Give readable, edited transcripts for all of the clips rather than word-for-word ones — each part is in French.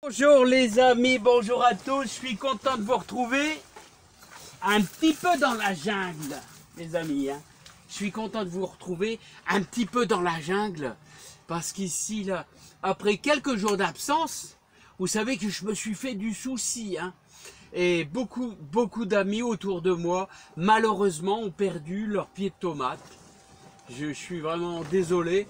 Bonjour les amis, bonjour à tous, je suis content de vous retrouver un petit peu dans la jungle, les amis. Je suis content de vous retrouver un petit peu dans la jungle, parce qu'ici, là, après quelques jours d'absence, vous savez que je me suis fait du souci, et beaucoup d'amis autour de moi, malheureusement, ont perdu leur pied de tomate. Je suis vraiment désolé.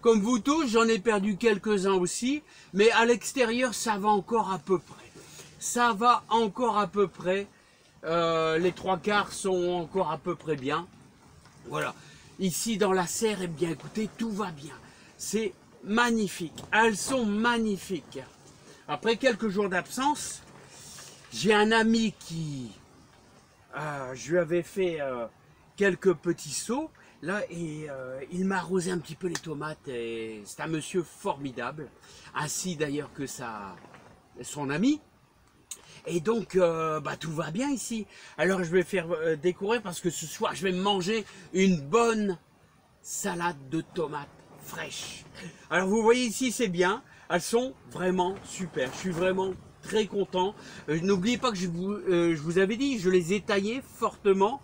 Comme vous tous, j'en ai perdu quelques-uns aussi, mais à l'extérieur, ça va encore à peu près. Ça va encore à peu près. Les trois quarts sont encore à peu près bien. Voilà. Ici, dans la serre, eh bien, écoutez, tout va bien. C'est magnifique. Elles sont magnifiques. Après quelques jours d'absence, j'ai un ami qui... je lui avais fait quelques petits seaux. Là, et il m'a arrosé un petit peu les tomates, et c'est un monsieur formidable, ainsi d'ailleurs que son ami. Et donc, tout va bien ici. Alors, je vais faire découvrir, parce que ce soir, je vais manger une bonne salade de tomates fraîches. Alors, vous voyez ici, c'est bien. Elles sont vraiment super. Je suis vraiment très content. N'oubliez pas que je vous avais dit, je les ai taillées fortement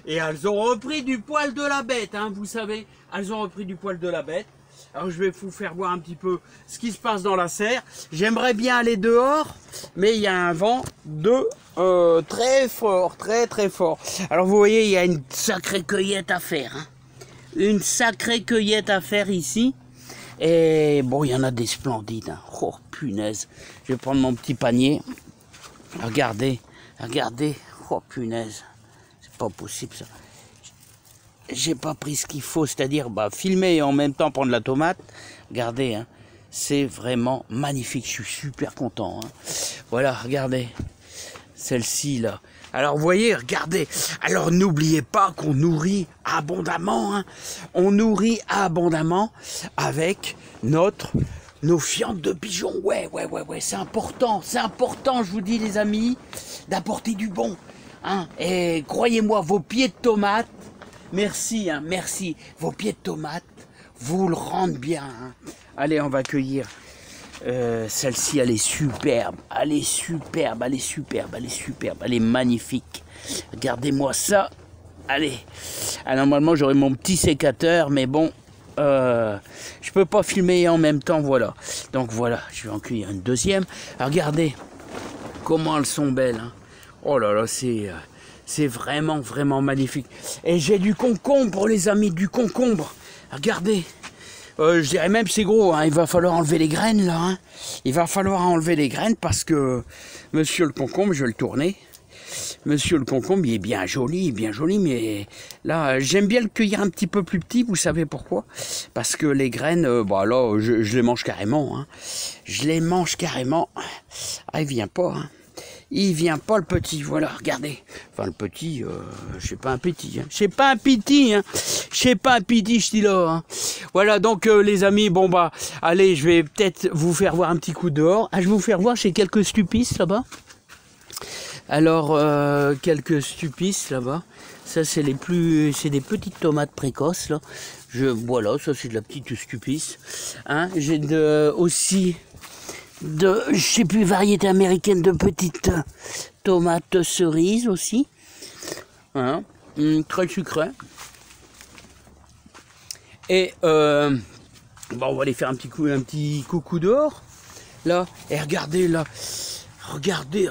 et elles ont repris du poil de la bête, vous savez, elles ont repris du poil de la bête. Alors je vais vous faire voir un petit peu ce qui se passe dans la serre. J'aimerais bien aller dehors, mais il y a un vent très fort, très fort. Alors vous voyez, il y a une sacrée cueillette à faire, une sacrée cueillette à faire ici. Et bon, il y en a des splendides. Oh, punaise. Je vais prendre mon petit panier. Regardez, regardez. Oh, punaise. C'est pas possible, ça. J'ai pas pris ce qu'il faut, c'est-à-dire filmer et en même temps prendre la tomate. Regardez, c'est vraiment magnifique. Je suis super content. Voilà, regardez. Celle-ci, là. Alors, vous voyez, regardez. Alors, n'oubliez pas qu'on nourrit abondamment. On nourrit abondamment avec nos fientes de pigeons. Ouais. C'est important, je vous dis, les amis, d'apporter du bon. Et croyez-moi, vos pieds de tomates, merci. Vos pieds de tomates vous le rendent bien. Allez, on va cueillir. Celle-ci, elle est superbe, elle est magnifique. Regardez-moi ça. Allez, normalement j'aurai mon petit sécateur, mais bon, je peux pas filmer en même temps, voilà. Donc voilà, je vais en cueillir une deuxième. Regardez comment elles sont belles. Oh là là, c'est vraiment magnifique. Et j'ai du concombre, les amis, du concombre. Regardez. Je dirais même c'est gros, il va falloir enlever les graines là. Il va falloir enlever les graines parce que monsieur le concombre, je vais le tourner. Monsieur le concombre, il est bien joli, mais là, j'aime bien le cueillir un petit peu plus petit, vous savez pourquoi? Parce que les graines, là, je les mange carrément. Je les mange carrément. Ah, il vient pas, Il vient pas le petit, voilà, regardez. Enfin le petit, c'est pas un petit, c'est pas un petit, c'est pas un petit, je dis là. Voilà, donc les amis, allez, je vais peut-être vous faire voir un petit coup dehors. Je vais vous faire voir chez quelques stupistes là-bas. Alors, quelques stupistes là-bas. Ça, c'est des petites tomates précoces là. Voilà, ça c'est de la petite stupiste. J'ai aussi je sais plus, variété américaine de petites tomates cerises aussi. Très sucré. Et on va aller faire un petit coucou dehors. Là, et regardez là. Regardez.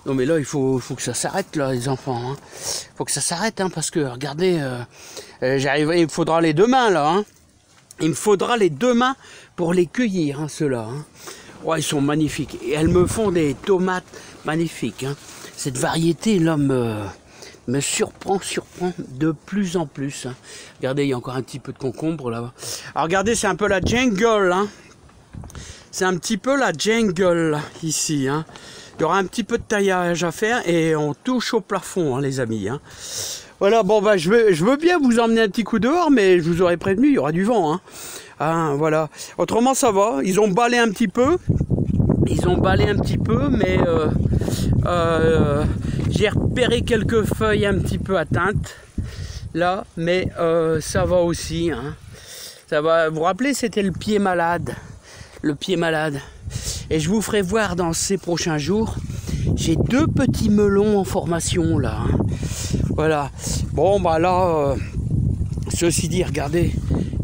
Non mais là, il faut que ça s'arrête là, les enfants. Faut que ça s'arrête, parce que regardez, il me faudra les deux mains là. Il me faudra les deux mains pour les cueillir, ceux-là. Ouais, ils sont magnifiques. Et elles me font des tomates magnifiques. Cette variété, là, me surprend de plus en plus. Regardez, il y a encore un petit peu de concombre, là-bas. Alors, regardez, c'est un peu la jungle, C'est un petit peu la jungle, là, ici, Il y aura un petit peu de taillage à faire et on touche au plafond, les amis, Voilà, je veux bien vous emmener un petit coup dehors, mais je vous aurais prévenu, il y aura du vent, voilà. Autrement, ça va. Ils ont balayé un petit peu. Mais j'ai repéré quelques feuilles un petit peu atteintes. Là, mais ça va aussi. Ça va. Vous vous rappelez, c'était le pied malade. le pied malade. Et je vous ferai voir dans ces prochains jours. J'ai 2 petits melons en formation là. Hein. Voilà. Bon bah là, ceci dit, regardez,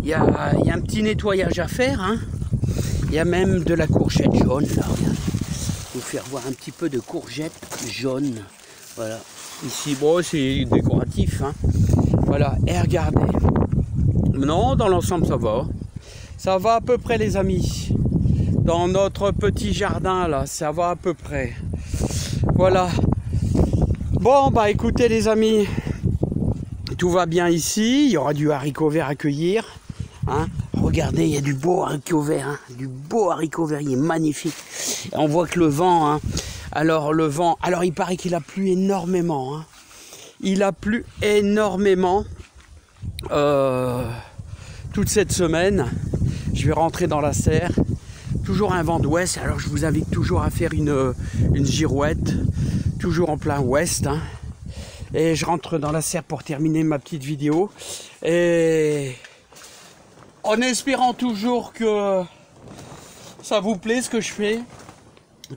il y a un petit nettoyage à faire. Hein. Il y a même de la courgette jaune là. Regardez. Je vais vous faire voir un petit peu de courgette jaune. Voilà. Ici, bon, c'est décoratif. Hein. Voilà. Et regardez. Non, dans l'ensemble, ça va. Ça va à peu près, les amis. Dans notre petit jardin, là, ça va à peu près. Voilà. Bon, bah écoutez, les amis, tout va bien ici. Il y aura du haricot vert à cueillir. Hein. Regardez, il y a du beau haricot vert. Hein. Du beau haricot vert, il est magnifique. Et on voit que le vent, hein. Alors, le vent, alors il paraît qu'il a plu énormément. Hein. Il a plu énormément. Toute cette semaine, je vais rentrer dans la serre, toujours un vent d'ouest, alors je vous invite toujours à faire une girouette, toujours en plein ouest, hein. Et je rentre dans la serre pour terminer ma petite vidéo, et en espérant toujours que ça vous plaît ce que je fais,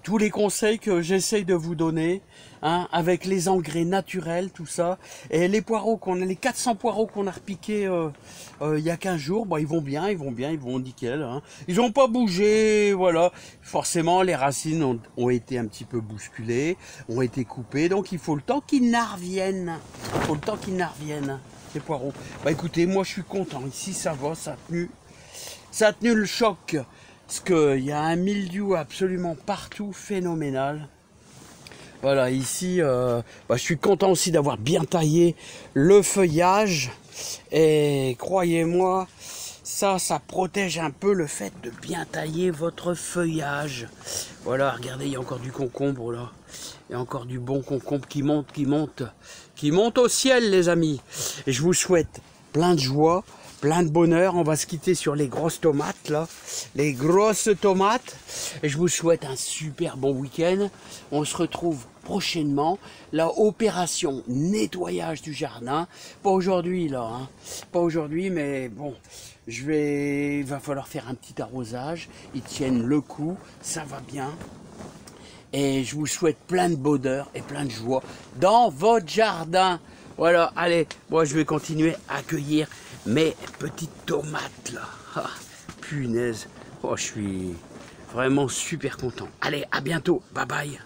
tous les conseils que j'essaye de vous donner, hein, avec les engrais naturels, tout ça, et les poireaux qu'on a, les 400 poireaux qu'on a repiqués il y a 15 jours, bah, ils vont bien, ils vont nickel, hein. Ils n'ont pas bougé, voilà. Forcément, les racines ont été un petit peu bousculées, ont été coupées, donc il faut le temps qu'ils reviennent. Il faut le temps qu'ils reviennent, les poireaux. Bah écoutez, moi je suis content, ici ça va, ça a tenu le choc. Parce qu'il y a un mildiou absolument partout, phénoménal. Voilà, ici, bah, je suis content aussi d'avoir bien taillé le feuillage. Et croyez-moi, ça protège un peu le fait de bien tailler votre feuillage. Voilà, regardez, il y a encore du concombre là. Il y a encore du bon concombre qui monte au ciel, les amis. Et je vous souhaite plein de joie. Plein de bonheur, on va se quitter sur les grosses tomates là, les grosses tomates, et je vous souhaite un super bon week-end. On se retrouve prochainement, la opération nettoyage du jardin, pas aujourd'hui là, hein. Pas aujourd'hui, mais bon, il va falloir faire un petit arrosage, ils tiennent le coup, ça va bien. Et je vous souhaite plein de bonheur et plein de joie dans votre jardin. Voilà, allez, moi je vais continuer à cueillir mes petites tomates là. Ah, punaise, oh, je suis vraiment super content. Allez, à bientôt, bye bye.